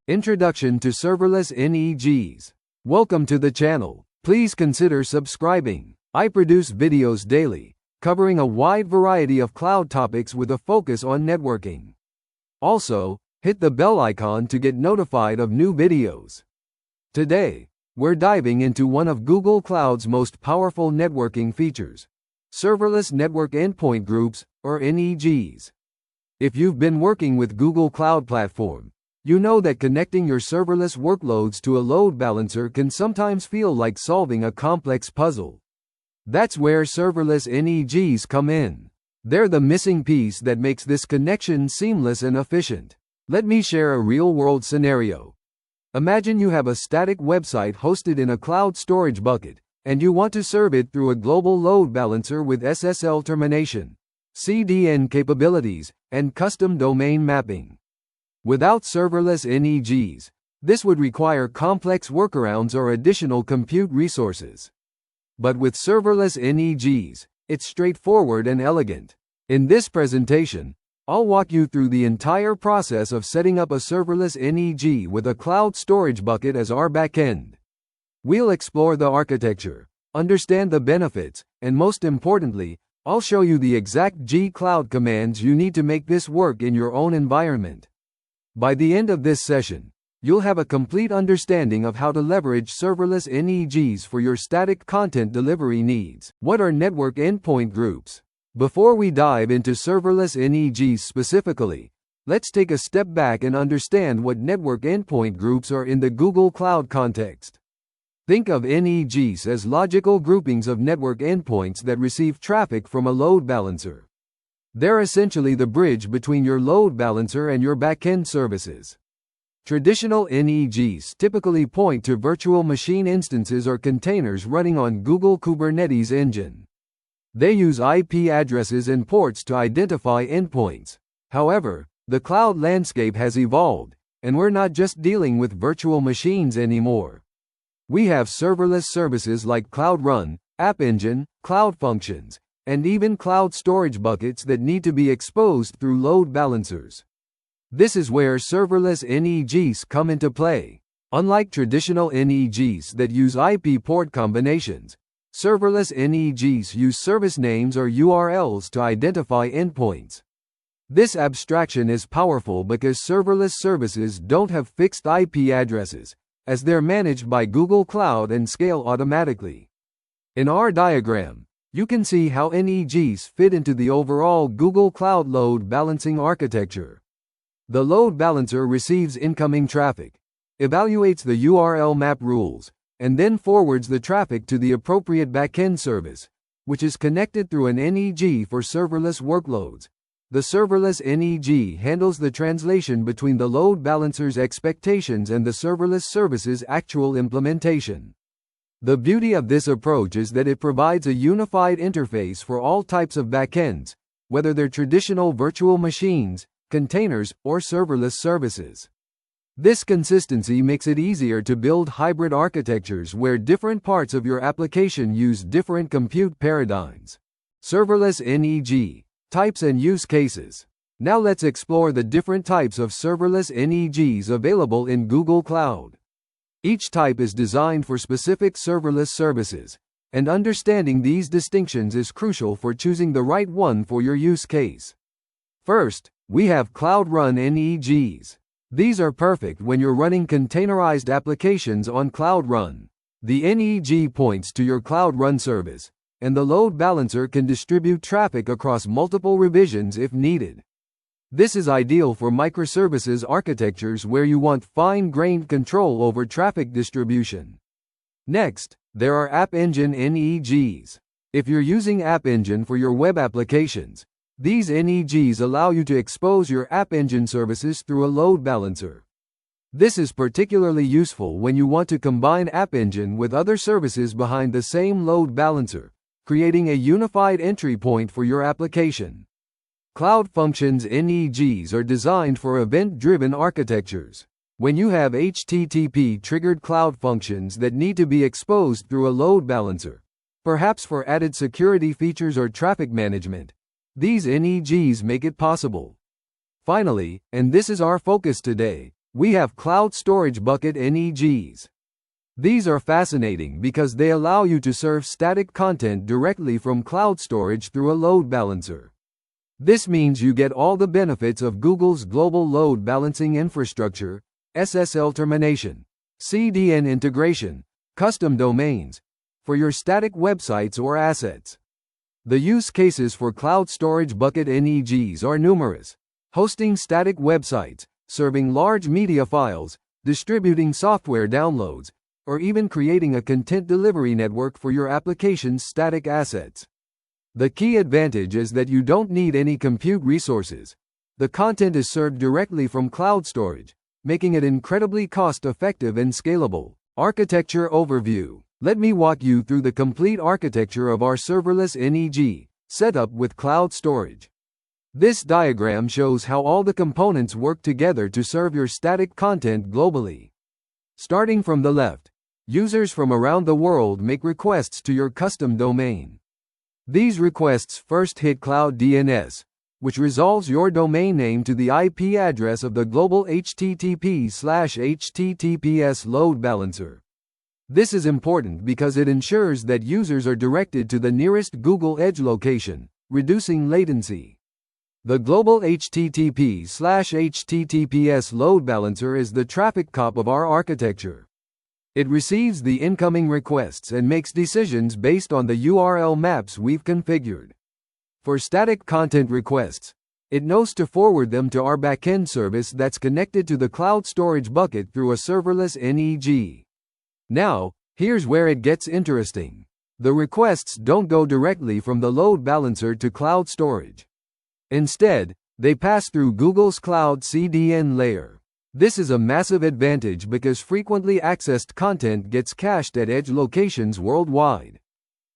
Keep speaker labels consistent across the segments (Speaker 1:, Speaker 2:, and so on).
Speaker 1: Introduction to Serverless NEGs. Welcome to the channel. Please consider subscribing. I produce videos daily, covering a wide variety of cloud topics with a focus on networking. Also, hit the bell icon to get notified of new videos. Today, we're diving into one of Google Cloud's most powerful networking features, Serverless Network Endpoint Groups, or NEGs. If you've been working with Google Cloud Platform, you know that connecting your serverless workloads to a load balancer can sometimes feel like solving a complex puzzle. That's where serverless NEGs come in. They're the missing piece that makes this connection seamless and efficient. Let me share a real-world scenario. Imagine you have a static website hosted in a cloud storage bucket, and you want to serve it through a global load balancer with SSL termination, CDN capabilities, and custom domain mapping. Without serverless NEGs, this would require complex workarounds or additional compute resources. But with serverless NEGs, it's straightforward and elegant. In this presentation, I'll walk you through the entire process of setting up a serverless NEG with a cloud storage bucket as our backend. We'll explore the architecture, understand the benefits, and most importantly, I'll show you the exact gcloud commands you need to make this work in your own environment. By the end of this session, you'll have a complete understanding of how to leverage serverless NEGs for your static content delivery needs. What are network endpoint groups? Before we dive into serverless NEGs specifically, let's take a step back and understand what network endpoint groups are in the Google Cloud context. Think of NEGs as logical groupings of network endpoints that receive traffic from a load balancer. They're essentially the bridge between your load balancer and your backend services. Traditional NEGs typically point to virtual machine instances or containers running on Google Kubernetes engine. They use IP addresses and ports to identify endpoints. However, the cloud landscape has evolved, and we're not just dealing with virtual machines anymore. We have serverless services like Cloud Run, App Engine, Cloud Functions, and even cloud storage buckets that need to be exposed through load balancers. This is where serverless NEGs come into play. Unlike traditional NEGs that use IP port combinations, serverless NEGs use service names or URLs to identify endpoints. This abstraction is powerful because serverless services don't have fixed IP addresses, as they're managed by Google Cloud and scale automatically. In our diagram, you can see how NEGs fit into the overall Google Cloud load balancing architecture. The load balancer receives incoming traffic, evaluates the URL map rules, and then forwards the traffic to the appropriate backend service, which is connected through an NEG for serverless workloads. The serverless NEG handles the translation between the load balancer's expectations and the serverless service's actual implementation. The beauty of this approach is that it provides a unified interface for all types of backends, whether they're traditional virtual machines, containers, or serverless services. This consistency makes it easier to build hybrid architectures where different parts of your application use different compute paradigms. Serverless NEG, types and use cases. Now let's explore the different types of serverless NEGs available in Google Cloud. Each type is designed for specific serverless services, and understanding these distinctions is crucial for choosing the right one for your use case. First, we have Cloud Run NEGs. These are perfect when you're running containerized applications on Cloud Run. The NEG points to your Cloud Run service, and the load balancer can distribute traffic across multiple revisions if needed. This is ideal for microservices architectures where you want fine-grained control over traffic distribution. Next, there are App Engine NEGs. If you're using App Engine for your web applications, these NEGs allow you to expose your App Engine services through a load balancer. This is particularly useful when you want to combine App Engine with other services behind the same load balancer, creating a unified entry point for your application. Cloud Functions NEGs are designed for event-driven architectures. When you have HTTP-triggered cloud functions that need to be exposed through a load balancer, perhaps for added security features or traffic management, these NEGs make it possible. Finally, and this is our focus today, we have Cloud Storage Bucket NEGs. These are fascinating because they allow you to serve static content directly from cloud storage through a load balancer. This means you get all the benefits of Google's Global Load Balancing Infrastructure, SSL termination, CDN integration, custom domains, for your static websites or assets. The use cases for Cloud Storage Bucket NEGs are numerous: hosting static websites, serving large media files, distributing software downloads, or even creating a content delivery network for your application's static assets. The key advantage is that you don't need any compute resources. The content is served directly from cloud storage, making it incredibly cost-effective and scalable. Architecture overview. Let me walk you through the complete architecture of our serverless NEG setup with cloud storage. This diagram shows how all the components work together to serve your static content globally. Starting from the left, users from around the world make requests to your custom domain. These requests first hit Cloud DNS, which resolves your domain name to the IP address of the global HTTP/HTTPS load balancer. This is important because it ensures that users are directed to the nearest Google Edge location, reducing latency. The global HTTP/HTTPS load balancer is the traffic cop of our architecture. It receives the incoming requests and makes decisions based on the URL maps we've configured. For static content requests, it knows to forward them to our backend service that's connected to the cloud storage bucket through a serverless NEG. Now, here's where it gets interesting. The requests don't go directly from the load balancer to cloud storage. Instead, they pass through Google's Cloud CDN layer. This is a massive advantage because frequently accessed content gets cached at edge locations worldwide.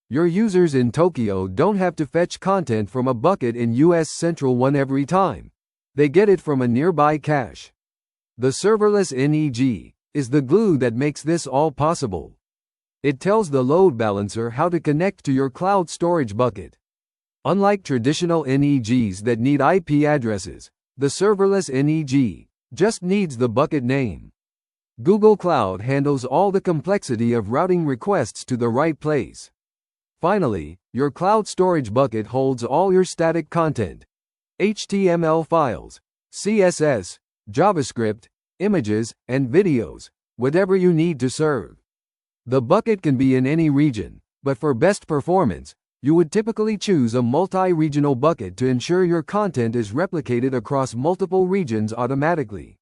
Speaker 1: Your users in Tokyo don't have to fetch content from a bucket in US Central 1 every time. They get it from a nearby cache. The serverless NEG is the glue that makes this all possible. It tells the load balancer how to connect to your cloud storage bucket. Unlike traditional NEGs that need IP addresses, the serverless NEG just needs the bucket name. Google Cloud handles all the complexity of routing requests to the right place. Finally, your cloud storage bucket holds all your static content: HTML files, CSS, JavaScript, images, and videos, whatever you need to serve. The bucket can be in any region, but for best performance, you would typically choose a multi-regional bucket to ensure your content is replicated across multiple regions automatically.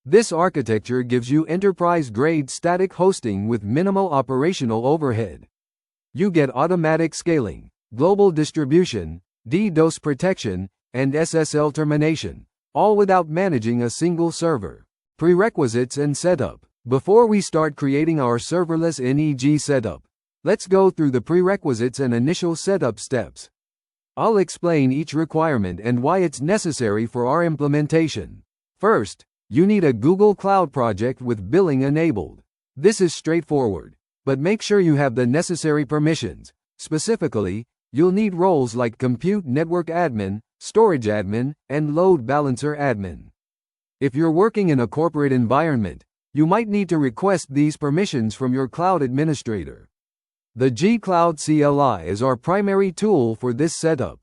Speaker 1: This architecture gives you enterprise-grade static hosting with minimal operational overhead. You get automatic scaling, global distribution, DDoS protection, and SSL termination, all without managing a single server. Prerequisites and setup. Before we start creating our serverless NEG setup, let's go through the prerequisites and initial setup steps. I'll explain each requirement and why it's necessary for our implementation. First, you need a Google Cloud project with billing enabled. This is straightforward, but make sure you have the necessary permissions. Specifically, you'll need roles like Compute Network Admin, Storage Admin, and Load Balancer Admin. If you're working in a corporate environment, you might need to request these permissions from your cloud administrator. The gcloud CLI is our primary tool for this setup.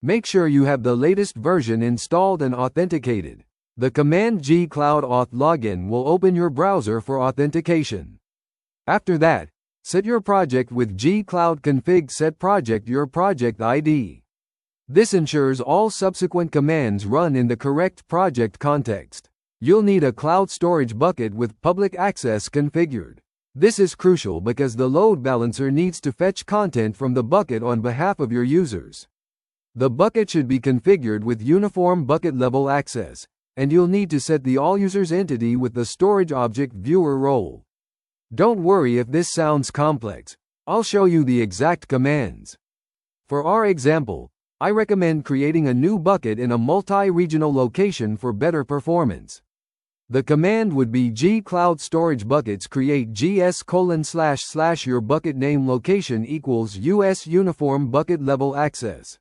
Speaker 1: Make sure you have the latest version installed and authenticated. The command gcloud auth login will open your browser for authentication. After that, set your project with gcloud config set project your project ID. This ensures all subsequent commands run in the correct project context. You'll need a cloud storage bucket with public access configured. This is crucial because the load balancer needs to fetch content from the bucket on behalf of your users. The bucket should be configured with uniform bucket level access, and you'll need to set the all users entity with the storage object viewer role. Don't worry if this sounds complex. I'll show you the exact commands. For our example, I recommend creating a new bucket in a multi-regional location for better performance. The command would be gcloud storage buckets create gs:// your bucket name location equals US uniform bucket level access.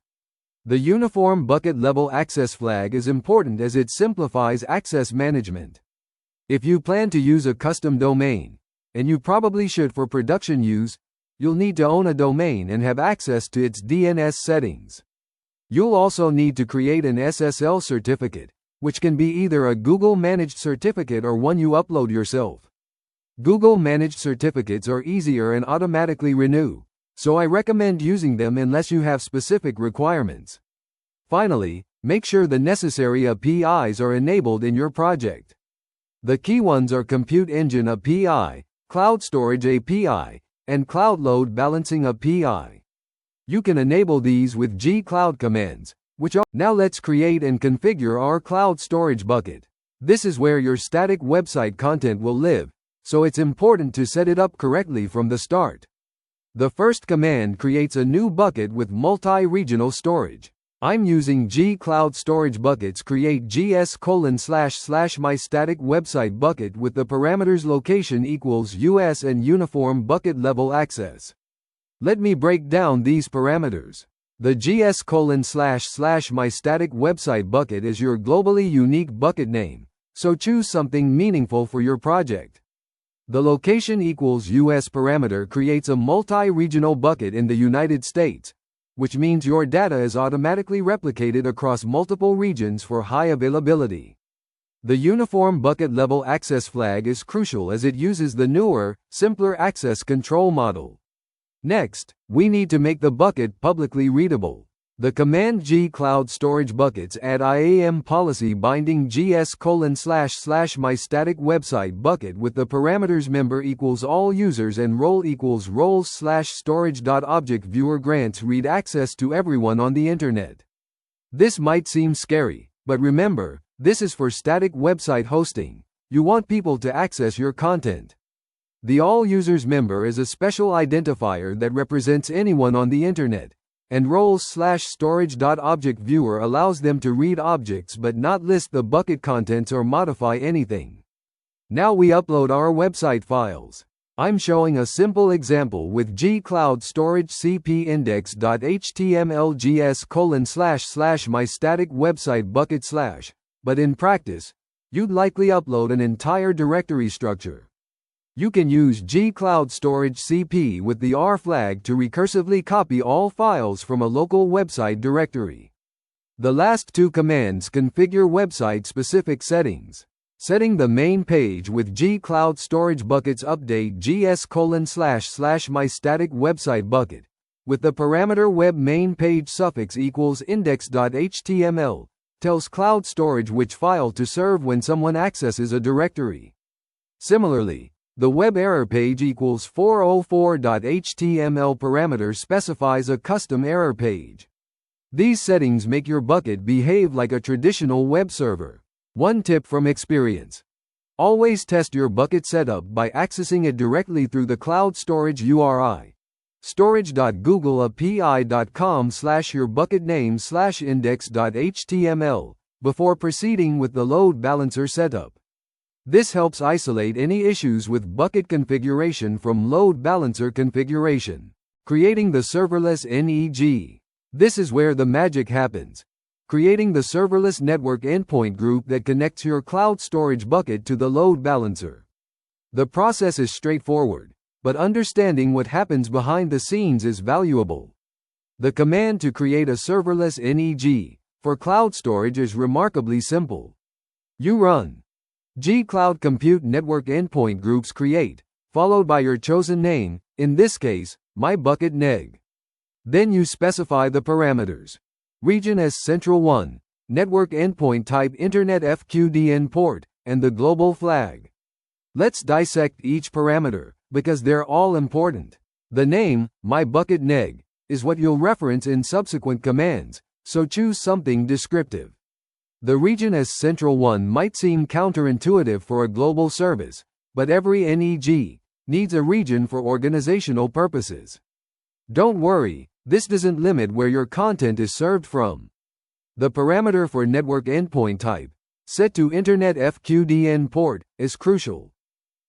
Speaker 1: The uniform bucket level access flag is important as it simplifies access management. If you plan to use a custom domain, and you probably should for production use, you'll need to own a domain and have access to its DNS settings. You'll also need to create an SSL certificate, which can be either a Google managed certificate or one you upload yourself. Google managed certificates are easier and automatically renew, so I recommend using them unless you have specific requirements. Finally, make sure the necessary APIs are enabled in your project. The key ones are Compute Engine API, Cloud Storage API, and Cloud Load Balancing API. You can enable these with gcloud commands, which are. Now let's create and configure our cloud storage bucket. This is where your static website content will live, so it's important to set it up correctly from the start. The first command creates a new bucket with multi-regional storage. I'm using gcloud storage buckets create gs:// my static website bucket with the parameters location equals US and uniform bucket level access. Let me break down these parameters. The gs:// my static website bucket is your globally unique bucket name, so choose something meaningful for your project. The location equals US parameter creates a multi-regional bucket in the United States, which means your data is automatically replicated across multiple regions for high availability. The uniform bucket level access flag is crucial as it uses the newer, simpler access control model. Next, we need to make the bucket publicly readable. The command gcloud storage buckets add IAM policy binding gs:// my static website bucket with the parameters member equals all users and role equals roles/storage.object viewer grants read access to everyone on the internet. This might seem scary, but remember, this is for static website hosting. You want people to access your content. The all users member is a special identifier that represents anyone on the internet, and roles/storage.object viewer allows them to read objects but not list the bucket contents or modify anything. Now we upload our website files. I'm showing a simple example with gcloud storage cp index.html gs:// my static website bucket / but in practice, you'd likely upload an entire directory structure. You can use gcloud storage cp with the R flag to recursively copy all files from a local website directory. The last two commands configure website-specific settings. Setting the main page with gcloud storage buckets update gs:// my static website bucket, with the parameter web main page suffix equals index.html, tells cloud storage which file to serve when someone accesses a directory. Similarly, the web error page equals 404.html parameter specifies a custom error page. These settings make your bucket behave like a traditional web server. One tip from experience: always test your bucket setup by accessing it directly through the cloud storage URI. storage.googleapi.com/your bucket name/index.html before proceeding with the load balancer setup. This helps isolate any issues with bucket configuration from load balancer configuration. Creating the serverless NEG. This is where the magic happens. Creating the serverless network endpoint group that connects your cloud storage bucket to the load balancer. The process is straightforward, but understanding what happens behind the scenes is valuable. The command to create a serverless NEG for cloud storage is remarkably simple. You run gcloud compute network endpoint groups create, followed by your chosen name, in this case, my bucket neg. Then you specify the parameters. Region as central 1, network endpoint type internet FQDN port, and the global flag. Let's dissect each parameter, because they're all important. The name, my bucket neg, is what you'll reference in subsequent commands, so choose something descriptive. The region as central 1 might seem counterintuitive for a global service, but every NEG needs a region for organizational purposes. Don't worry, this doesn't limit where your content is served from. The parameter for network endpoint type, set to Internet FQDN port, is crucial.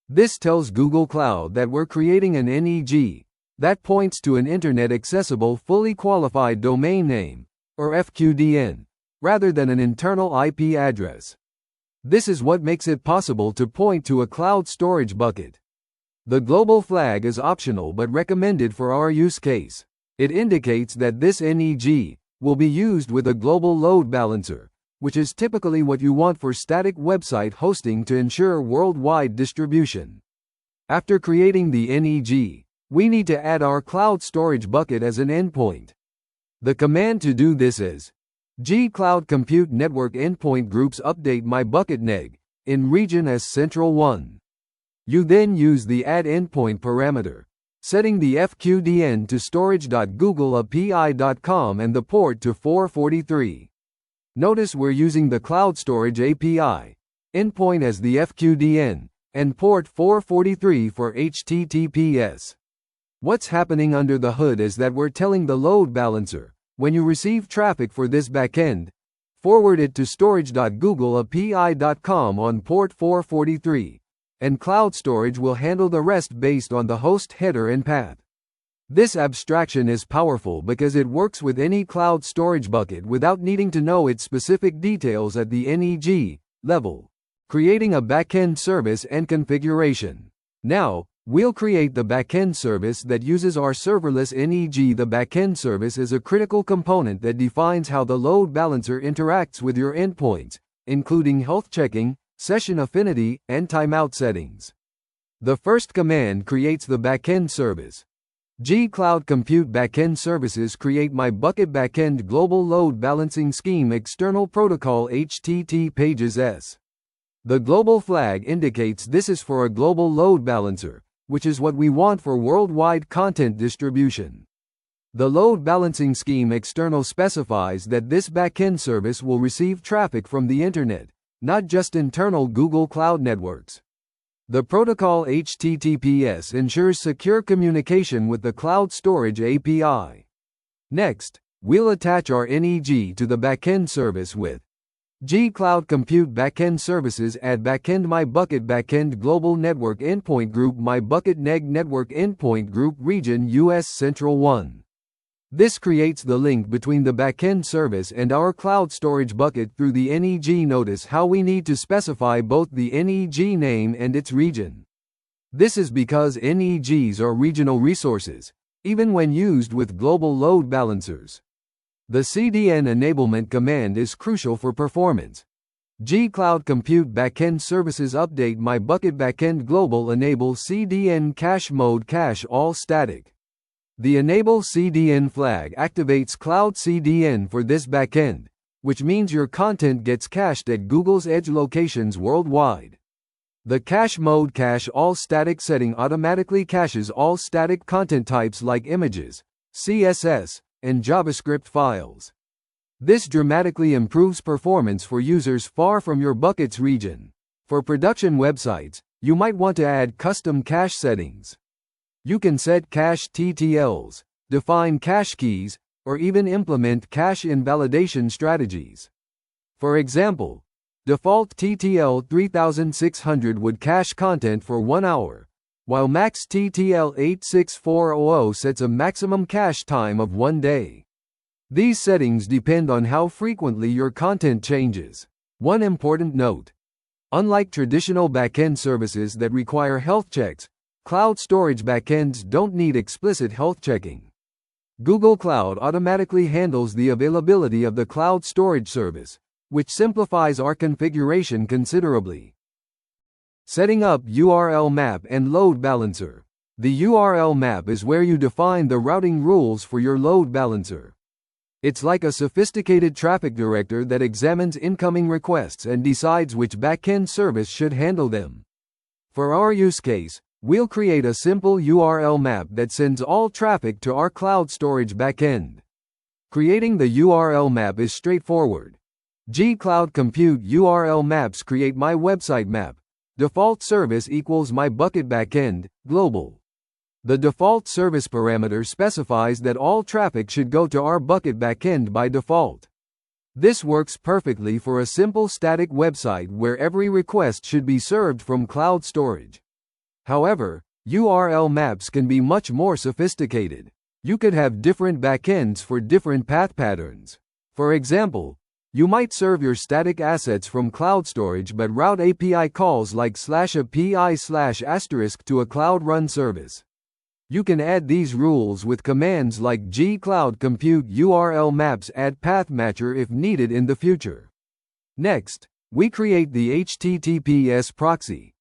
Speaker 1: This tells Google Cloud that we're creating an NEG that points to an Internet accessible fully qualified domain name, or FQDN, rather than an internal IP address. This is what makes it possible to point to a cloud storage bucket. The global flag is optional but recommended for our use case. It indicates that this neg will be used with a global load balancer, which is typically what you want for static website hosting to ensure worldwide distribution. After creating the neg, we need to add our cloud storage bucket as an endpoint. The command to do this is gcloud compute network endpoint groups update my bucket neg in region as central 1. You then use the add endpoint parameter, setting the fqdn to storage.googleapi.com and the port to 443. Notice we're using the Cloud Storage API endpoint as the fqdn and port 443 for HTTPS. What's happening under the hood is that we're telling the load balancer, when you receive traffic for this backend, forward it to storage.googleapi.com on port 443, and Cloud Storage will handle the rest based on the host header and path. This abstraction is powerful because it works with any cloud storage bucket without needing to know its specific details at the neg level, creating a backend service and configuration. Now, we'll create the backend service that uses our serverless neg. The backend service is a critical component that defines how the load balancer interacts with your endpoints, including health checking, session affinity, and timeout settings. The first command creates the backend service. gcloud compute backend services create my bucket backend global load balancing scheme external protocol HTTP pages S. The global flag indicates this is for a global load balancer, which is what we want for worldwide content distribution. The load balancing scheme external specifies that this backend service will receive traffic from the internet, not just internal Google Cloud networks. The protocol HTTPS ensures secure communication with the Cloud Storage API. Next, we'll attach our neg to the backend service with gcloud compute backend services add backend my bucket backend global network endpoint group my bucket neg network endpoint group region US Central 1. This creates the link between the backend service and our cloud storage bucket through the neg. Notice how we need to specify both the neg name and its region. This is because negs are regional resources, even when used with global load balancers. The CDN enablement command is crucial for performance. gcloud compute backend services update my bucket backend global enable CDN cache mode cache all static. The enable CDN flag activates Cloud CDN for this backend, which means your content gets cached at Google's edge locations worldwide. The cache mode cache all static setting automatically caches all static content types like images, CSS, and JavaScript files. This dramatically improves performance for users far from your bucket's region. For production websites, you might want to add custom cache settings. You can set cache TTLs, define cache keys, or even implement cache invalidation strategies. For example, default TTL 3600 would cache content for 1 hour, while max TTL 86400 sets a maximum cache time of 1 day. These settings depend on how frequently your content changes. One important note: unlike traditional backend services that require health checks, cloud storage backends don't need explicit health checking. Google Cloud automatically handles the availability of the cloud storage service, which simplifies our configuration considerably. Setting up URL map and load balancer. The URL map is where you define the routing rules for your load balancer. It's like a sophisticated traffic director that examines incoming requests and decides which backend service should handle them. For our use case, we'll create a simple URL map that sends all traffic to our cloud storage backend. Creating the URL map is straightforward. gcloud compute URL maps create my website map. Default service equals my bucket backend, global. The default service parameter specifies that all traffic should go to our bucket backend by default. This works perfectly for a simple static website where every request should be served from cloud storage. However, URL maps can be much more sophisticated. You could have different backends for different path patterns. For example, You might serve your static assets from cloud storage but route API calls like /API/* to a Cloud Run service. You can add these rules with commands like gcloud compute URL maps add path matcher if needed in the future. Next, we create the HTTPS proxy.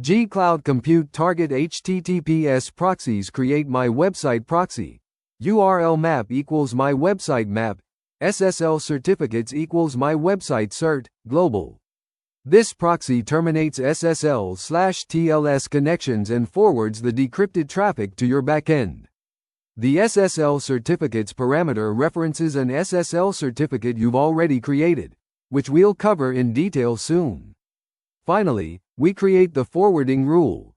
Speaker 1: gcloud compute target HTTPS proxies create my website proxy. URL map equals my website map. SSL certificates equals my website cert, global. This proxy terminates SSL/TLS connections and forwards the decrypted traffic to your backend. The SSL certificates parameter references an SSL certificate you've already created, which we'll cover in detail soon. Finally, we create the forwarding rule.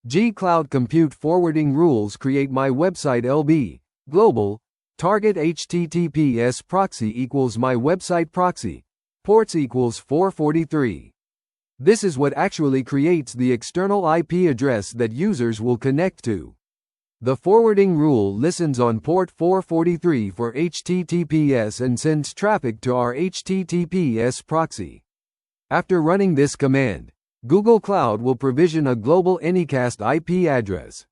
Speaker 1: gcloud compute forwarding rules create my website LB, global, target HTTPS proxy equals my website proxy, ports equals 443. This is what actually creates the external IP address that users will connect to. The forwarding rule listens on port 443 for HTTPS and sends traffic to our HTTPS proxy. After running this command, Google Cloud will provision a global anycast IP address.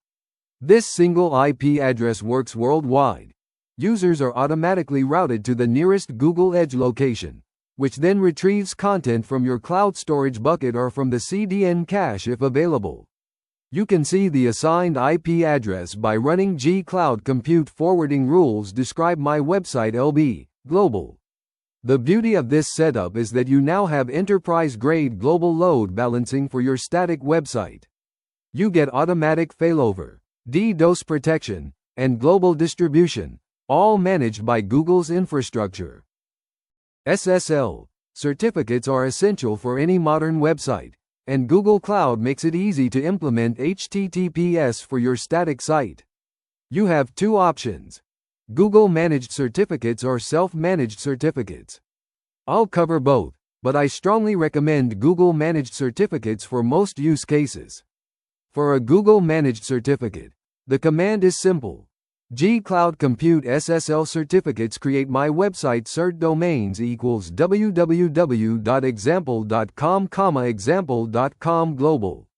Speaker 1: This single IP address works worldwide. Users are automatically routed to the nearest Google Edge location, which then retrieves content from your cloud storage bucket or from the CDN cache if available. You can see the assigned IP address by running gcloud compute forwarding rules describe my website LB, global. The beauty of this setup is that you now have enterprise-grade global load balancing for your static website. You get automatic failover, DDoS protection, and global distribution, all managed by Google's infrastructure. SSL certificates are essential for any modern website, and Google Cloud makes it easy to implement HTTPS for your static site. You have two options: Google Managed Certificates or Self-Managed Certificates. I'll cover both, but I strongly recommend Google Managed Certificates for most use cases. For a Google Managed Certificate, the command is simple. gcloud compute SSL certificates create my website cert domains equals www.example.com, example.com global.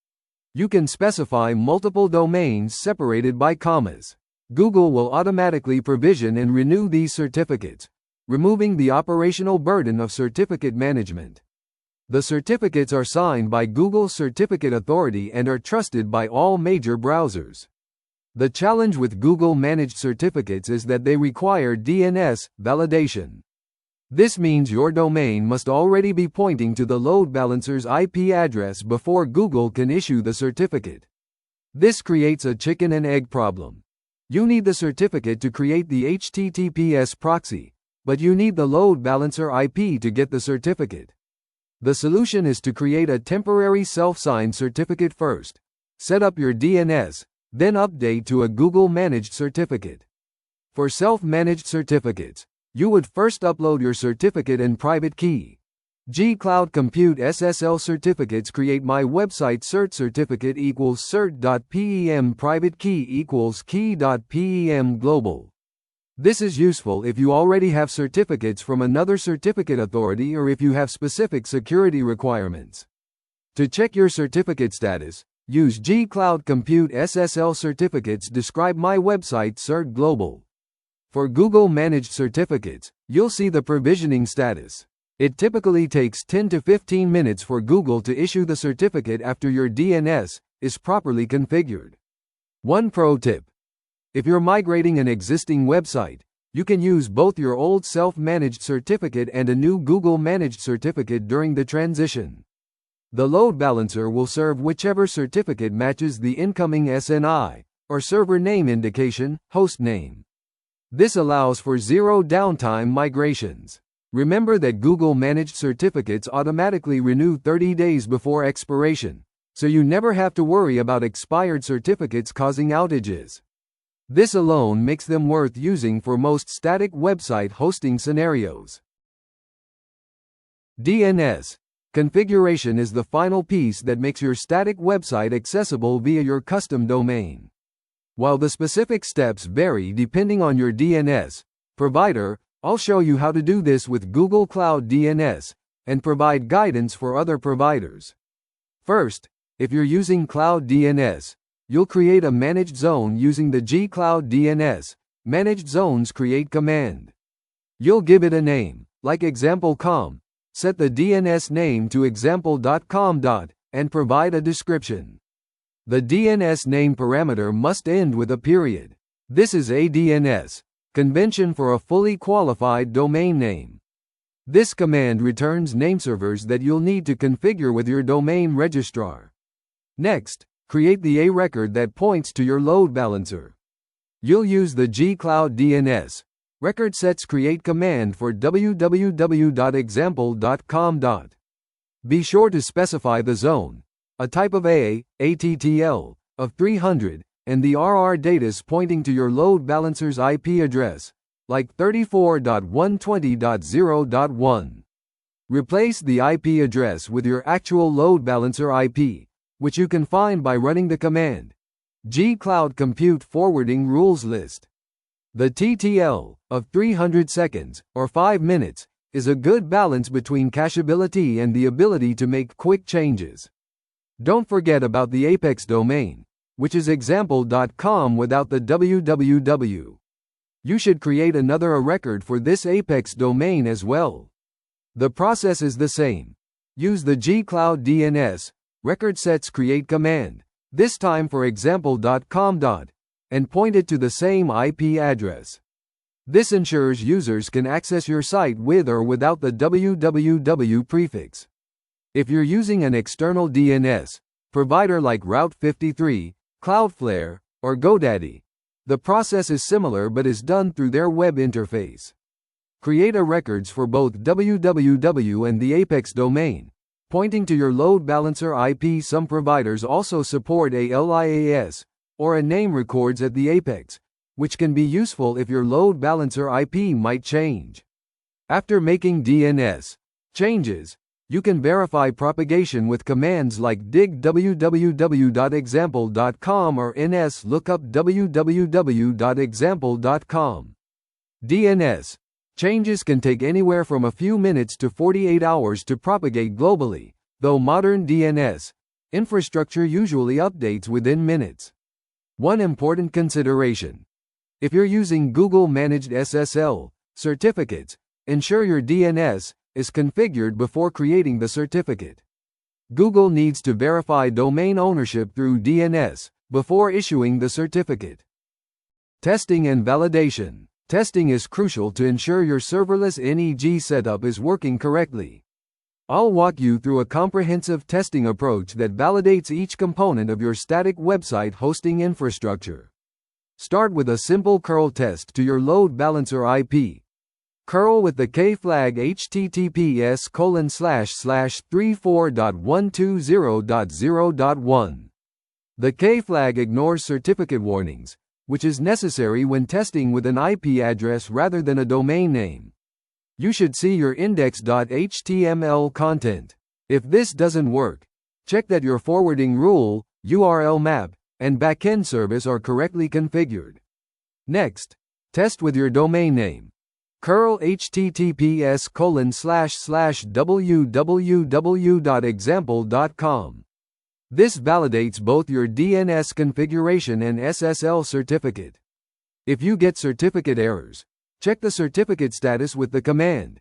Speaker 1: You can specify multiple domains separated by commas. Google will automatically provision and renew these certificates, removing the operational burden of certificate management. The certificates are signed by Google's Certificate Authority and are trusted by all major browsers. The challenge with Google Managed Certificates is that they require DNS validation. This means your domain must already be pointing to the load balancer's IP address before Google can issue the certificate. This creates a chicken and egg problem. You need the certificate to create the HTTPS proxy, but you need the load balancer IP to get the certificate. The solution is to create a temporary self-signed certificate first, set up your DNS, then update to a Google Managed Certificate. For self-managed certificates, you would first upload your certificate and private key. gcloud compute SSL certificates create my website cert certificate equals cert.pem private key equals key.pem global. This is useful if you already have certificates from another certificate authority or if you have specific security requirements. To check your certificate status, use gcloud compute SSL certificates describe my website cert global. For Google Managed Certificates, you'll see the provisioning status. It typically takes 10 to 15 minutes for Google to issue the certificate after your DNS is properly configured. One pro tip: if you're migrating an existing website, you can use both your old self-managed certificate and a new Google Managed Certificate during the transition. The load balancer will serve whichever certificate matches the incoming SNI, or server name indication, host name. This allows for zero downtime migrations. Remember that Google Managed Certificates automatically renew 30 days before expiration, so you never have to worry about expired certificates causing outages. This alone makes them worth using for most static website hosting scenarios. DNS configuration is the final piece that makes your static website accessible via your custom domain. While the specific steps vary depending on your DNS provider, I'll show you how to do this with Google Cloud DNS and provide guidance for other providers. First, if you're using Cloud DNS, you'll create a managed zone using the gcloud DNS managed zones create command. You'll give it a name, like example.com, set the DNS name to example.com. And provide a description. The DNS name parameter must end with a period. This is a DNS convention for a fully qualified domain name. This command returns nameservers that you'll need to configure with your domain registrar. Next, create the A record that points to your load balancer. You'll use the gcloud DNS record sets create command for www.example.com. Be sure to specify the zone, a type of ATTL, of 300, and the RR datus pointing to your load balancer's IP address, like 34.120.0.1. Replace the IP address with your actual load balancer IP, which you can find by running the command gcloud compute forwarding rules list. The TTL, of 300 seconds, or 5 minutes, is a good balance between cacheability and the ability to make quick changes. Don't forget about the apex domain, which is example.com without the www. You should create another record for this apex domain as well. The process is the same. Use the gcloud DNS record sets create command, this time for example.com. And point it to the same IP address. This ensures users can access your site with or without the www prefix. If you're using an external DNS provider like Route 53, Cloudflare, or GoDaddy, the process is similar but is done through their web interface. Create a records for both www and the apex domain, pointing to your load balancer IP. Some providers also support a LIAS, or a name records at the apex, which can be useful if your load balancer IP might change. After making DNS changes, you can verify propagation with commands like dig www.example.com or ns lookup www.example.com. DNS changes can take anywhere from a few minutes to 48 hours to propagate globally, though modern DNS infrastructure usually updates within minutes. One important consideration: if you're using Google Managed SSL certificates, ensure your DNS is configured before creating the certificate. Google needs to verify domain ownership through DNS before issuing the certificate. Testing and validation. Testing is crucial to ensure your serverless NEG setup is working correctly. I'll walk you through a comprehensive testing approach that validates each component of your static website hosting infrastructure. Start with a simple curl test to your load balancer IP. Curl with the k-flag https://34.120.0.1. The k-flag ignores certificate warnings, which is necessary when testing with an IP address rather than a domain name. You should see your index.html content. If this doesn't work, check that your forwarding rule, URL map, and backend service are correctly configured. Next, test with your domain name. Curl https://www.example.com. This validates both your DNS configuration and SSL certificate. If you get certificate errors, check the certificate status with the command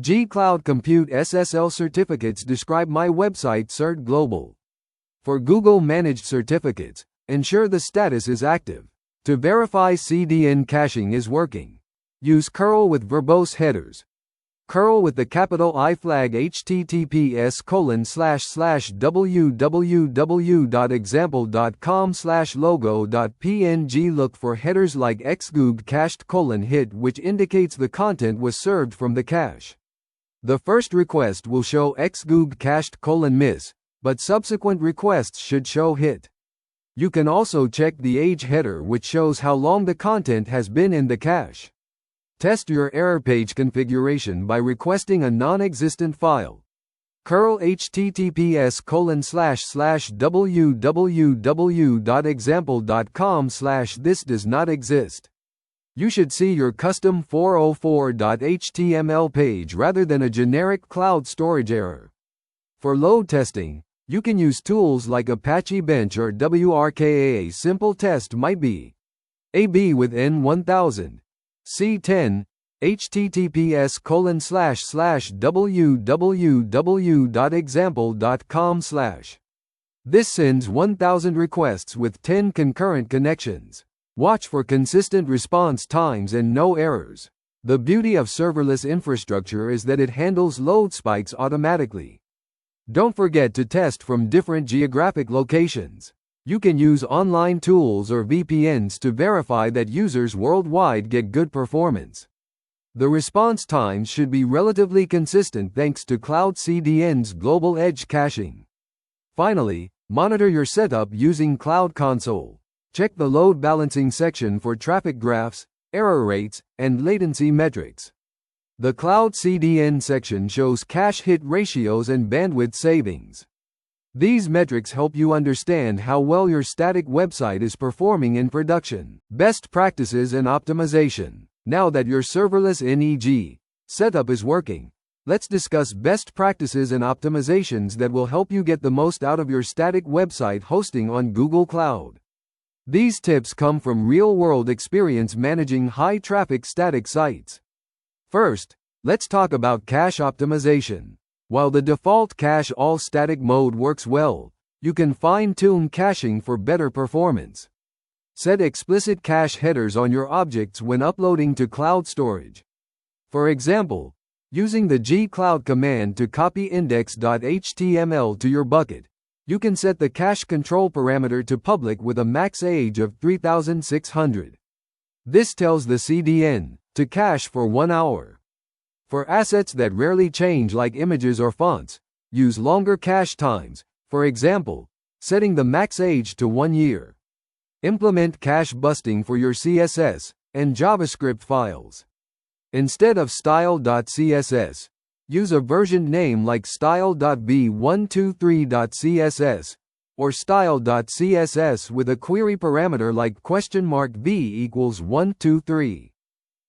Speaker 1: gcloud compute SSL certificates describe my website cert global. For Google managed certificates, ensure the status is active. To verify CDN caching is working, use curl with verbose headers. Curl with the capital I flag https://www.example.com/logo.png. Look for headers like xgoog cached :hit, which indicates the content was served from the cache. The first request will show xgoog cached :miss, but subsequent requests should show hit. You can also check the age header, which shows how long the content has been in the cache. Test your error page configuration by requesting a non-existent file. Curl https://www.example.com/this does not exist. You should see your custom 404.html page rather than a generic cloud storage error. For load testing, you can use tools like Apache Bench or WRKA. A simple test might be AB with N1000, C10, https://www.example.com/. This sends 1000 requests with 10 concurrent connections. Watch for consistent response times and no errors. The beauty of serverless infrastructure is that it handles load spikes automatically. Don't forget to test from different geographic locations. You can use online tools or VPNs to verify that users worldwide get good performance. The response times should be relatively consistent thanks to Cloud CDN's global edge caching. Finally, monitor your setup using Cloud Console. Check the load balancing section for traffic graphs, error rates, and latency metrics. The Cloud CDN section shows cache hit ratios and bandwidth savings. These metrics help you understand how well your static website is performing in production. Best practices and optimization. Now that your serverless NEG setup is working, let's discuss best practices and optimizations that will help you get the most out of your static website hosting on Google Cloud. These tips come from real-world experience managing high-traffic static sites. First, let's talk about cache optimization. While the default cache all static mode works well, you can fine-tune caching for better performance. Set explicit cache headers on your objects when uploading to cloud storage. For example, using the gcloud command to copy index.html to your bucket, you can set the cache control parameter to public with a max age of 3600. This tells the CDN to cache for 1 hour. For assets that rarely change like images or fonts, use longer cache times, for example, setting the max age to 1 year. Implement cache busting for your CSS and JavaScript files. Instead of style.css, use a version name like style.v123.css or style.css with a query parameter like $v=123.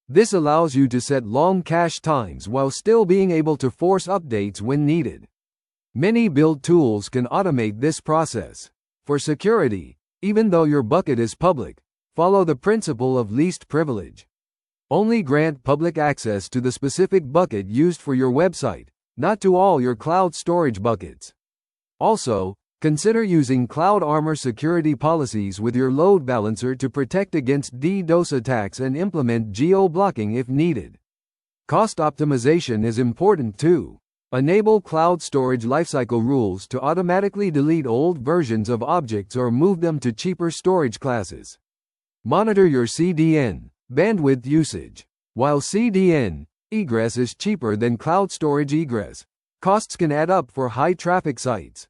Speaker 1: This allows you to set long cache times while still being able to force updates when needed. Many build tools can automate this process. For security, even though your bucket is public, follow the principle of least privilege. Only grant public access to the specific bucket used for your website, not to all your cloud storage buckets. Also, consider using Cloud Armor security policies with your load balancer to protect against DDoS attacks and implement geo-blocking if needed. Cost optimization is important too. Enable cloud storage lifecycle rules to automatically delete old versions of objects or move them to cheaper storage classes. Monitor your CDN bandwidth usage. While CDN egress is cheaper than cloud storage egress, costs can add up for high-traffic sites.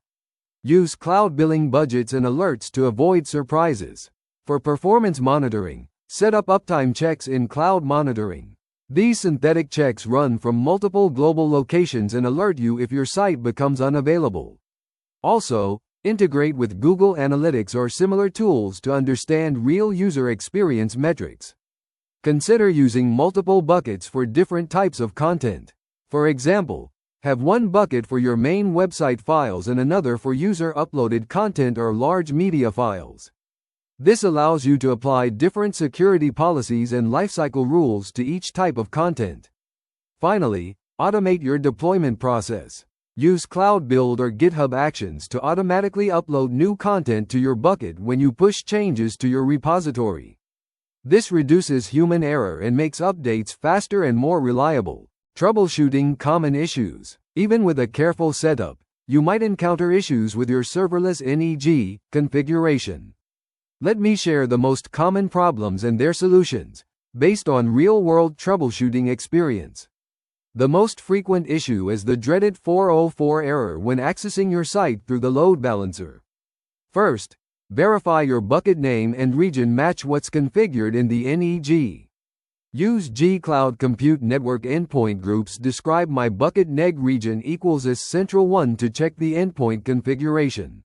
Speaker 1: Use cloud billing budgets and alerts to avoid surprises. For performance monitoring, set up uptime checks in Cloud Monitoring. These synthetic checks run from multiple global locations and alert you if your site becomes unavailable. Also, integrate with Google Analytics or similar tools to understand real user experience metrics. Consider using multiple buckets for different types of content. For example, have one bucket for your main website files and another for user-uploaded content or large media files. This allows you to apply different security policies and lifecycle rules to each type of content. Finally, automate your deployment process. Use Cloud Build or GitHub Actions to automatically upload new content to your bucket when you push changes to your repository. This reduces human error and makes updates faster and more reliable. Troubleshooting common issues. Even with a careful setup, you might encounter issues with your serverless NEG configuration. Let me share the most common problems and their solutions, based on real-world troubleshooting experience. The most frequent issue is the dreaded 404 error when accessing your site through the load balancer. First, verify your bucket name and region match what's configured in the NEG. Use gcloud compute network endpoint groups describe my bucket neg region equals as central 1 to check the endpoint configuration.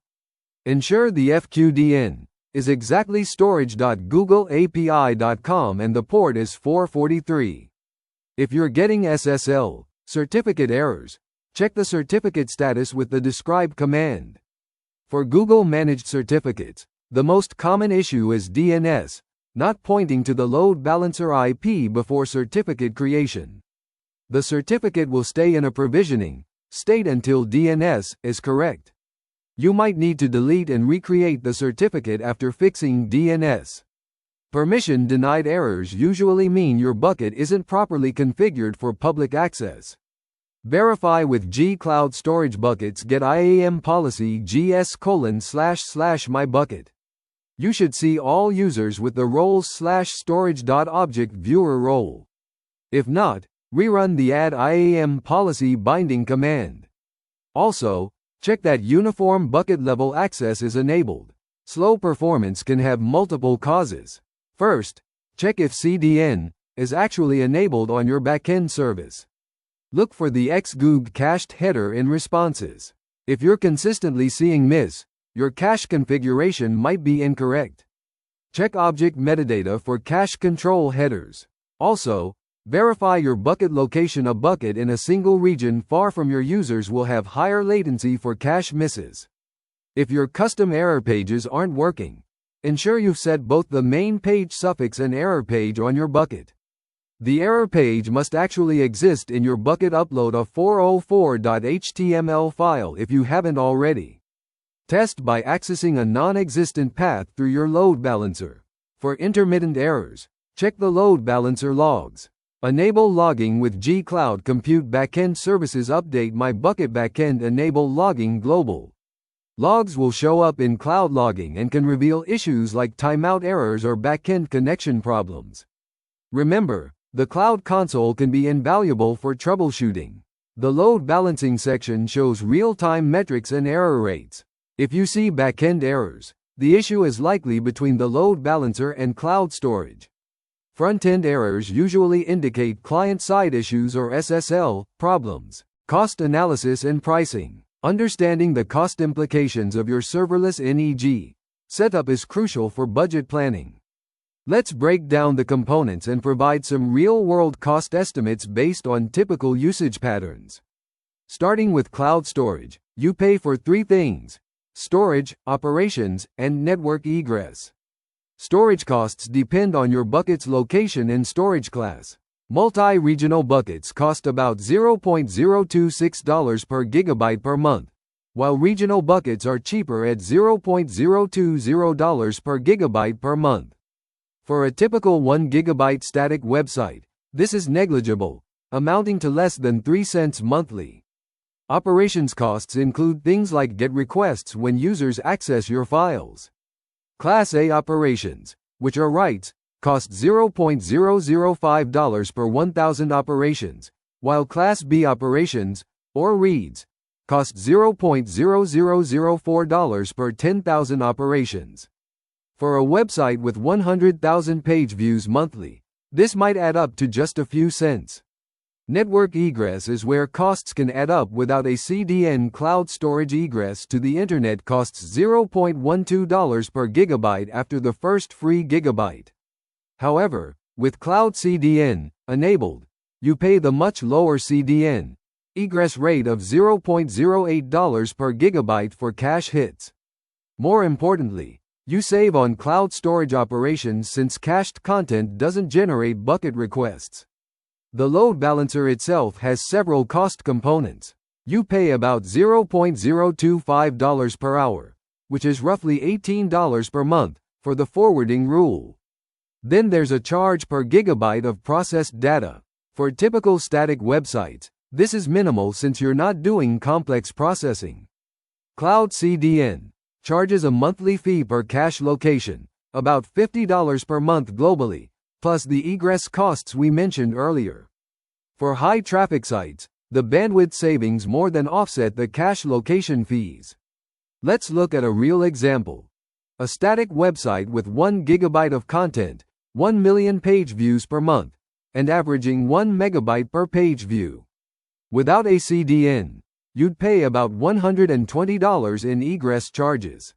Speaker 1: Ensure the FQDN is exactly storage.googleapi.com and the port is 443. If you're getting SSL, certificate errors, check the certificate status with the describe command. For Google Managed Certificates, the most common issue is DNS, not pointing to the load balancer IP before certificate creation. The certificate will stay in a provisioning state until DNS is correct. You might need to delete and recreate the certificate after fixing DNS. Permission denied errors usually mean your bucket isn't properly configured for public access. Verify with gcloud storage buckets. Get IAM policy gs://mybucket. You should see all users with the roles/storage.object viewer role. If not, rerun the add IAM policy binding command. Also, check that uniform bucket level access is enabled. Slow performance can have multiple causes. First, check if CDN is actually enabled on your backend service. Look for the xgoog cached header in responses. If you're consistently seeing miss, your cache configuration might be incorrect. Check object metadata for cache control headers. Also, verify your bucket location. A bucket in a single region far from your users will have higher latency for cache misses. If your custom error pages aren't working, ensure you've set both the main page suffix and error page on your bucket. The error page must actually exist in your bucket. Upload a 404.html file if you haven't already. Test by accessing a non-existent path through your load balancer. For intermittent errors, check the load balancer logs. Enable logging with gcloud compute backend services. Update my bucket backend. Enable logging global. Logs will show up in cloud logging and can reveal issues like timeout errors or backend connection problems. Remember, the Cloud Console can be invaluable for troubleshooting. The load balancing section shows real-time metrics and error rates. If you see backend errors, the issue is likely between the load balancer and cloud storage. Front-end errors usually indicate client-side issues or SSL problems. Cost analysis and pricing. Understanding the cost implications of your serverless NEG setup is crucial for budget planning. Let's break down the components and provide some real-world cost estimates based on typical usage patterns. Starting with cloud storage, you pay for three things: storage, operations, and network egress. Storage costs depend on your bucket's location and storage class. Multi-regional buckets cost about $0.026 per gigabyte per month, while regional buckets are cheaper at $0.020 per gigabyte per month. For a typical 1 GB static website, this is negligible, amounting to less than 3 cents monthly. Operations costs include things like GET requests when users access your files. Class A operations, which are writes, cost $0.005 per 1,000 operations, while Class B operations, or reads, cost $0.0004 per 10,000 operations. For a website with 100,000 page views monthly, this might add up to just a few cents. Network egress is where costs can add up without a CDN. Cloud storage egress to the internet costs $0.12 per gigabyte after the first free gigabyte. However, with Cloud CDN enabled, you pay the much lower CDN egress rate of $0.08 per gigabyte for cache hits. More importantly, you save on cloud storage operations since cached content doesn't generate bucket requests. The load balancer itself has several cost components. You pay about $0.025 per hour, which is roughly $18 per month, for the forwarding rule. Then there's a charge per gigabyte of processed data. For typical static websites, this is minimal since you're not doing complex processing. Cloud CDN charges a monthly fee per cache location, about $50 per month globally, plus the egress costs we mentioned earlier. For high-traffic sites, the bandwidth savings more than offset the cache location fees. Let's look at a real example. A static website with 1 gigabyte of content, 1 million page views per month, and averaging 1 megabyte per page view. Without a CDN, you'd pay about $120 in egress charges.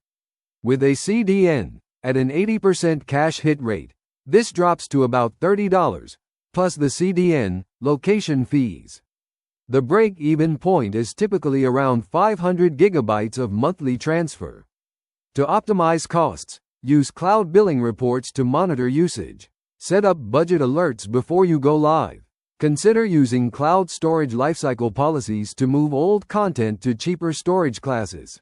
Speaker 1: With a CDN, At an 80% cache hit rate, this drops to about $30, plus the CDN, location fees. The break-even point is typically around 500 gigabytes of monthly transfer. To optimize costs, use cloud billing reports to monitor usage. Set up budget alerts before you go live. Consider using cloud storage lifecycle policies to move old content to cheaper storage classes.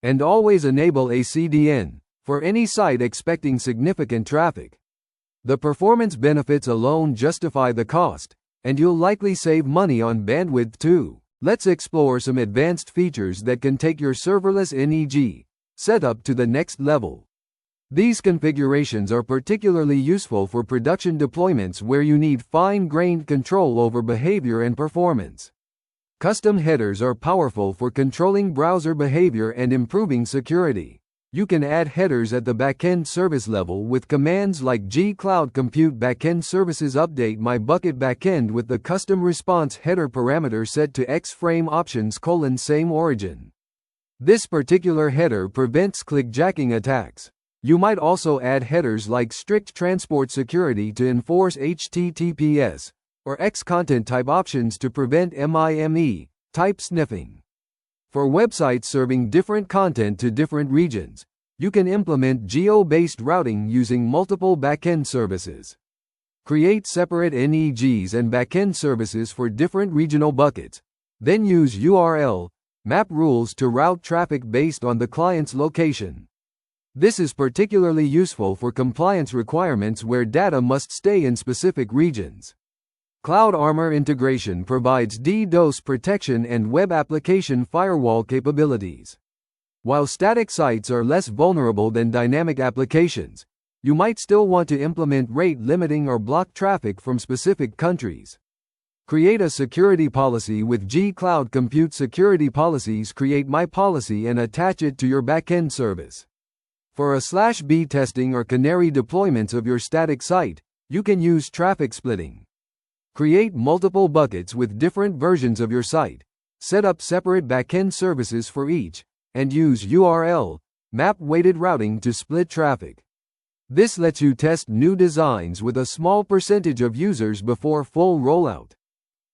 Speaker 1: And always enable a CDN for any site expecting significant traffic. The performance benefits alone justify the cost, and you'll likely save money on bandwidth too. Let's explore some advanced features that can take your serverless NEG setup to the next level. These configurations are particularly useful for production deployments where you need fine-grained control over behavior and performance. Custom headers are powerful for controlling browser behavior and improving security. You can add headers at the backend service level with commands like gcloud compute backend services update my bucket backend with the custom response header parameter set to xframe options : same origin. This particular header prevents clickjacking attacks. You might also add headers like strict transport security to enforce HTTPS or X content type options to prevent MIME type sniffing. For websites serving different content to different regions, you can implement geo-based routing using multiple backend services. Create separate NEGs and backend services for different regional buckets, then use URL map rules to route traffic based on the client's location. This is particularly useful for compliance requirements where data must stay in specific regions. Cloud Armor integration provides DDoS protection and web application firewall capabilities. While static sites are less vulnerable than dynamic applications, you might still want to implement rate limiting or block traffic from specific countries. Create a security policy with gcloud compute security policies. Create my policy and attach it to your backend service. For a /B testing or canary deployments of your static site, you can use traffic splitting. Create multiple buckets with different versions of your site, set up separate backend services for each, and use URL map weighted routing to split traffic. This lets you test new designs with a small percentage of users before full rollout.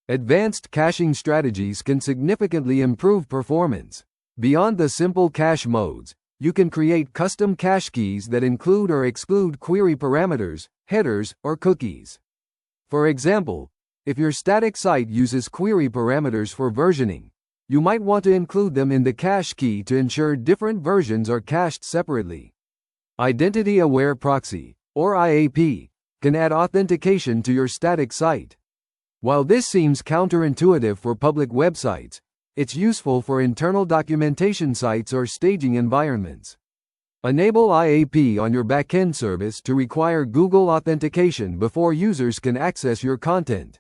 Speaker 1: Advanced caching strategies can significantly improve performance. Beyond the simple cache modes, you can create custom cache keys that include or exclude query parameters, headers, or cookies. For example, if your static site uses query parameters for versioning, you might want to include them in the cache key to ensure different versions are cached separately. Identity-Aware Proxy, or IAP, can add authentication to your static site. While this seems counterintuitive for public websites, it's useful for internal documentation sites or staging environments. Enable IAP on your backend service to require Google authentication before users can access your content.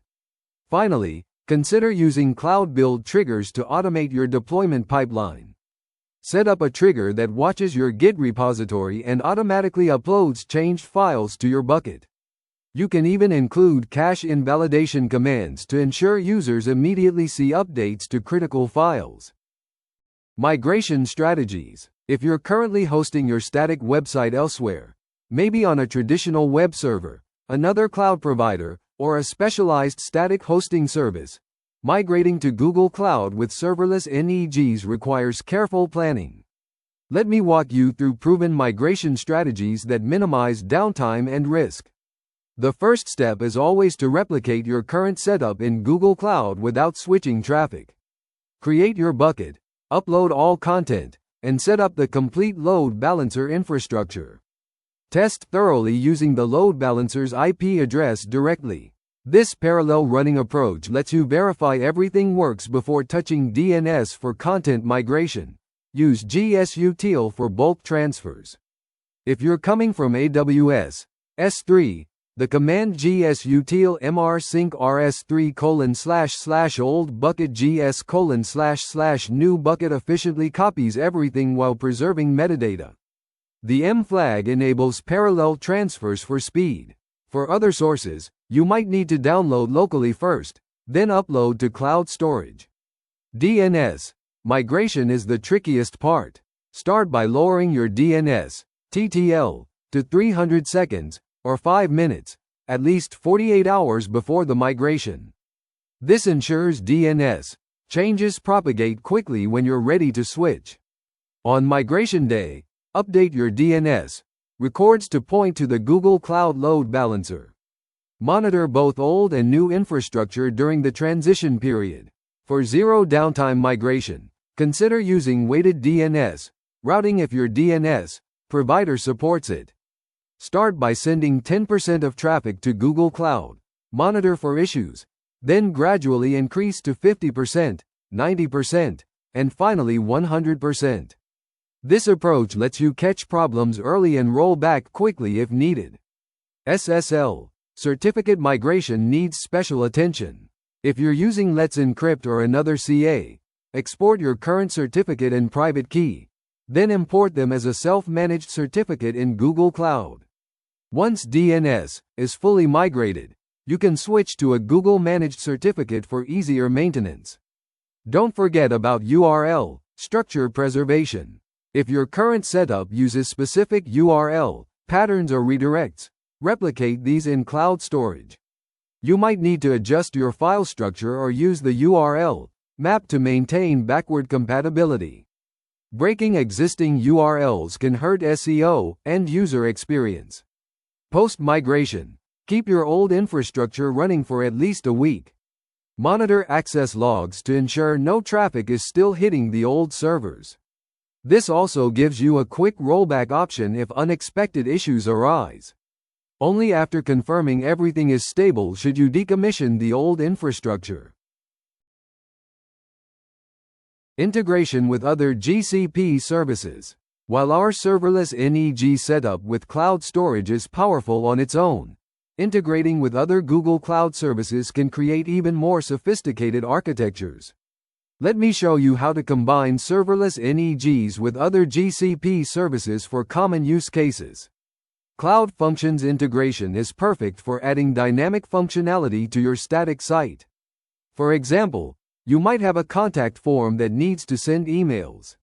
Speaker 1: Finally, consider using cloud build triggers to automate your deployment pipeline. Set up a trigger that watches your Git repository and automatically uploads changed files to your bucket. You can even include cache invalidation commands to ensure users immediately see updates to critical files. Migration strategies. If you're currently hosting your static website elsewhere, maybe on a traditional web server, another cloud provider, or a specialized static hosting service, migrating to Google Cloud with serverless NEGs requires careful planning. Let me walk you through proven migration strategies that minimize downtime and risk. The first step is always to replicate your current setup in Google Cloud without switching traffic. Create your bucket, upload all content, and set up the complete load balancer infrastructure. Test thoroughly using the load balancer's IP address directly. This parallel running approach lets you verify everything works before touching DNS for content migration. Use gsutil for bulk transfers. If you're coming from AWS, S3, the command gsutil mrsync rs3 old bucket gs new bucket efficiently copies everything while preserving metadata. The M flag enables parallel transfers for speed. For other sources, you might need to download locally first, then upload to cloud storage. DNS migration is the trickiest part. Start by lowering your DNS (TTL) to 300 seconds, or 5 minutes, at least 48 hours before the migration. This ensures DNS changes propagate quickly when you're ready to switch. On migration day, update your DNS records to point to the Google Cloud Load Balancer. Monitor both old and new infrastructure during the transition period. For zero downtime migration, consider using weighted DNS routing if your DNS provider supports it. Start by sending 10% of traffic to Google Cloud. Monitor for issues, then gradually increase to 50%, 90%, and finally 100%. This approach lets you catch problems early and roll back quickly if needed. SSL certificate migration needs special attention. If you're using Let's Encrypt or another CA, export your current certificate and private key, then import them as a self-managed certificate in Google Cloud. Once DNS is fully migrated, you can switch to a Google managed certificate for easier maintenance. Don't forget about URL structure preservation. If your current setup uses specific URL patterns or redirects, replicate these in cloud storage. You might need to adjust your file structure or use the URL map to maintain backward compatibility. Breaking existing URLs can hurt SEO and user experience. Post-migration, keep your old infrastructure running for at least a week. Monitor access logs to ensure no traffic is still hitting the old servers. This also gives you a quick rollback option if unexpected issues arise. Only after confirming everything is stable should you decommission the old infrastructure. Integration with other GCP services. While our serverless NEG setup with cloud storage is powerful on its own, integrating with other Google Cloud services can create even more sophisticated architectures. Let me show you how to combine serverless NEGs with other GCP services for common use cases. Cloud Functions integration is perfect for adding dynamic functionality to your static site. For example, you might have a contact form that needs to send emails.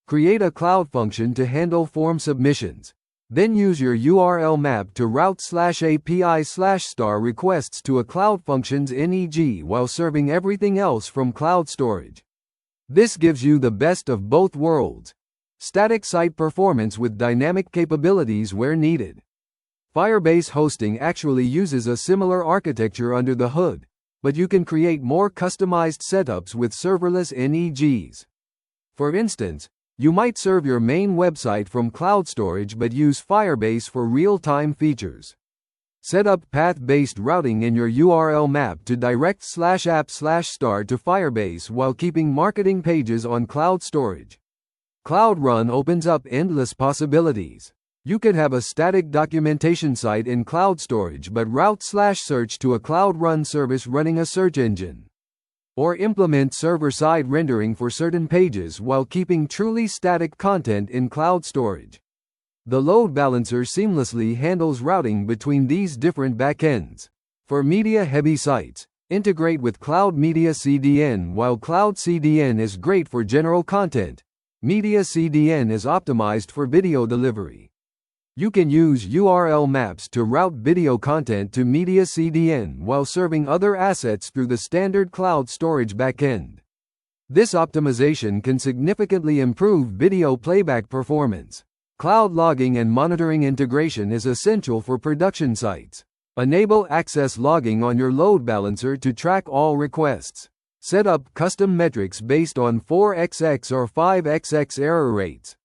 Speaker 1: Create a Cloud function to handle form submissions. Then use your URL map to route /API/star requests to a Cloud Functions NEG while serving everything else from cloud storage. This gives you the best of both worlds. Static site performance with dynamic capabilities where needed. Firebase hosting actually uses a similar architecture under the hood, but you can create more customized setups with serverless NEGs. For instance, you might serve your main website from cloud storage but use Firebase for real-time features. Set up path-based routing in your URL map to direct /app/star to Firebase while keeping marketing pages on cloud storage. Cloud Run opens up endless possibilities. You could have a static documentation site in cloud storage but route /search to a Cloud Run service running a search engine. Or implement server-side rendering for certain pages while keeping truly static content in cloud storage. The load balancer seamlessly handles routing between these different backends. For media-heavy sites, integrate with Cloud Media CDN. While Cloud CDN is great for general content, Media CDN is optimized for video delivery. You can use URL maps to route video content to Media CDN while serving other assets through the standard cloud storage backend. This optimization can significantly improve video playback performance. Cloud logging and monitoring integration is essential for production sites. Enable access logging on your load balancer to track all requests. Set up custom metrics based on 4xx or 5xx error rates.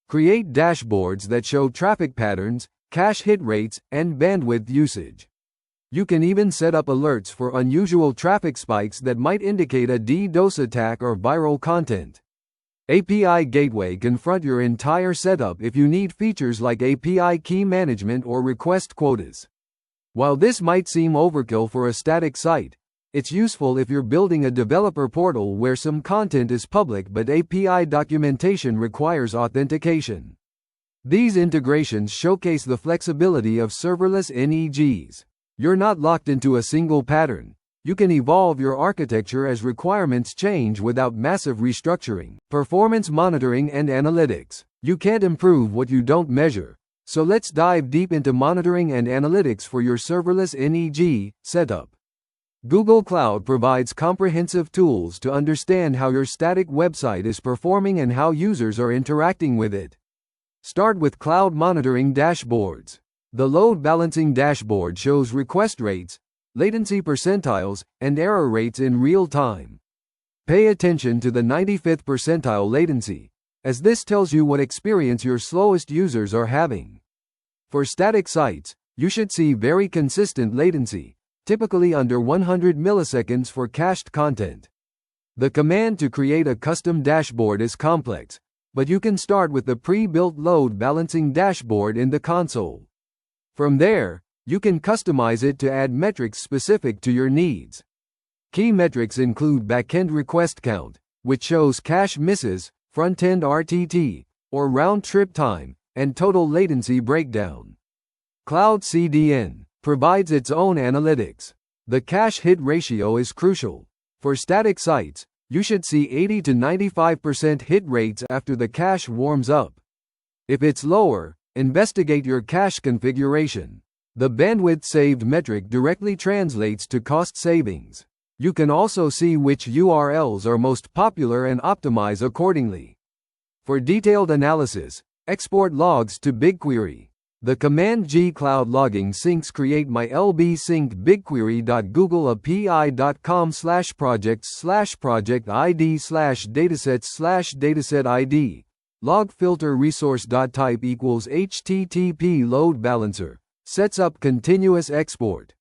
Speaker 1: Create dashboards that show traffic patterns, cache hit rates, and bandwidth usage. You can even set up alerts for unusual traffic spikes that might indicate a DDoS attack or viral content. API Gateway confront your entire setup if you need features like API key management or request quotas. While this might seem overkill for a static site, it's useful if you're building a developer portal where some content is public but API documentation requires authentication. These integrations showcase the flexibility of serverless NEGs. You're not locked into a single pattern. You can evolve your architecture as requirements change without massive restructuring. Performance monitoring and analytics. You can't improve what you don't measure, So let's dive deep into monitoring and analytics for your serverless NEG setup. Google Cloud provides comprehensive tools to understand how your static website is performing and how users are interacting with it. Start with Cloud Monitoring Dashboards. The load balancing dashboard shows request rates, latency percentiles, and error rates in real time. Pay attention to the 95th percentile latency, as this tells you what experience your slowest users are having. For static sites, you should see very consistent latency, typically under 100 milliseconds for cached content. The command to create a custom dashboard is complex, but you can start with the pre-built load balancing dashboard in the console. From there, you can customize it to add metrics specific to your needs. Key metrics include backend request count, which shows cache misses, front-end RTT, or round-trip time, and total latency breakdown. Cloud CDN provides its own analytics. The cache hit ratio is crucial. For static sites, you should see 80 to 95% hit rates after the cache warms up. If it's lower, investigate your cache configuration. The bandwidth saved metric directly translates to cost savings. You can also see which URLs are most popular and optimize accordingly. For detailed analysis, export logs to BigQuery. The command gcloud logging syncs create my lb sync bigquery.googleapi.com/projects/project id/datasets/dataset id. Log filter resource.type equals http load balancer. Sets up continuous export.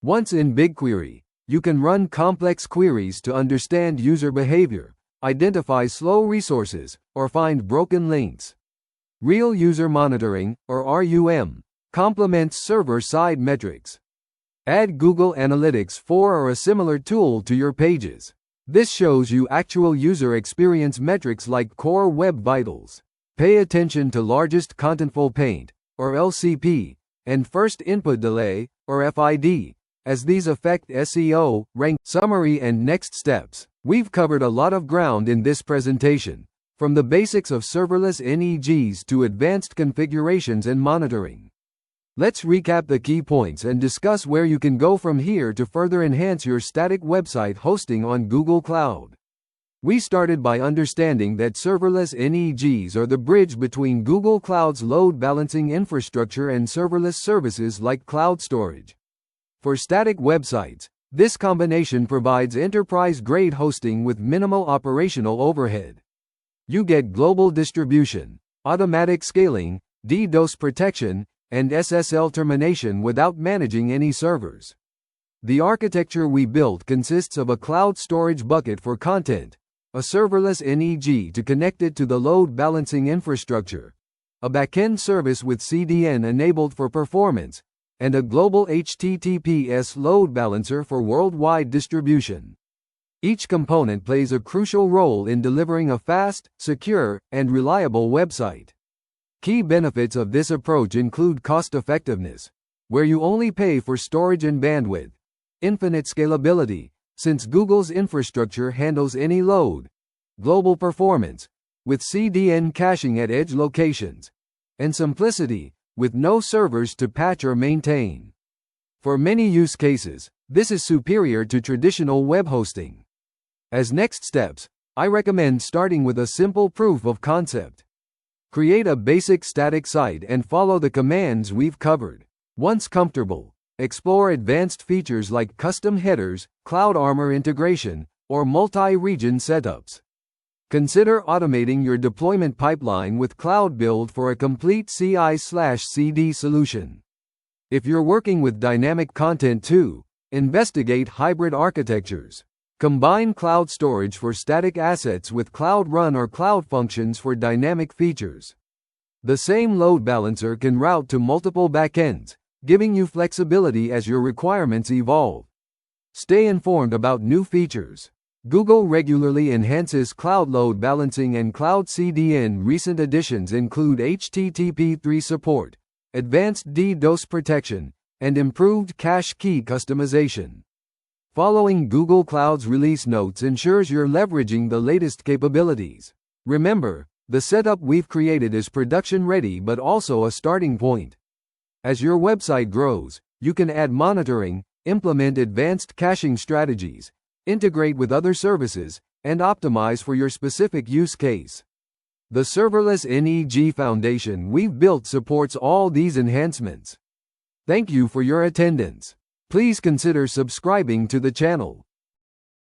Speaker 1: Once in BigQuery, you can run complex queries to understand user behavior, identify slow resources, or find broken links. Real User Monitoring, or RUM, complements server-side metrics. Add Google Analytics 4 or a similar tool to your pages. This shows you actual user experience metrics like core web vitals. Pay attention to largest contentful paint, or LCP, and first input delay, or FID, as these affect SEO, rank, summary, and next steps. We've covered a lot of ground in this presentation, from the basics of serverless NEGs to advanced configurations and monitoring. Let's recap the key points and discuss where you can go from here to further enhance your static website hosting on Google Cloud. We started by understanding that serverless NEGs are the bridge between Google Cloud's load balancing infrastructure and serverless services like cloud storage. For static websites, this combination provides enterprise-grade hosting with minimal operational overhead. You get global distribution, automatic scaling, DDoS protection, and SSL termination without managing any servers. The architecture we built consists of a cloud storage bucket for content, a serverless NEG to connect it to the load balancing infrastructure, a backend service with CDN enabled for performance, and a global HTTPS load balancer for worldwide distribution. Each component plays a crucial role in delivering a fast, secure, and reliable website. Key benefits of this approach include cost-effectiveness, where you only pay for storage and bandwidth, infinite scalability, since Google's infrastructure handles any load, global performance, with CDN caching at edge locations, and simplicity, with no servers to patch or maintain. For many use cases, this is superior to traditional web hosting. As next steps, I recommend starting with a simple proof of concept. Create a basic static site and follow the commands we've covered. Once comfortable, explore advanced features like custom headers, CloudArmor integration, or multi-region setups. Consider automating your deployment pipeline with Cloud Build for a complete CI/CD solution. If you're working with dynamic content too, investigate hybrid architectures. Combine cloud storage for static assets with Cloud Run or Cloud Functions for dynamic features. The same load balancer can route to multiple backends, giving you flexibility as your requirements evolve. Stay informed about new features. Google regularly enhances cloud load balancing and Cloud CDN. Recent additions include HTTP/3 support, advanced DDoS protection, and improved cache key customization. Following Google Cloud's release notes ensures you're leveraging the latest capabilities. Remember, The setup we've created is production ready but also a starting point. As your website grows, you can add monitoring, implement advanced caching strategies, integrate with other services, and optimize for your specific use case. The serverless NEG foundation we've built supports all these enhancements. Thank you for your attendance. Please consider subscribing to the channel.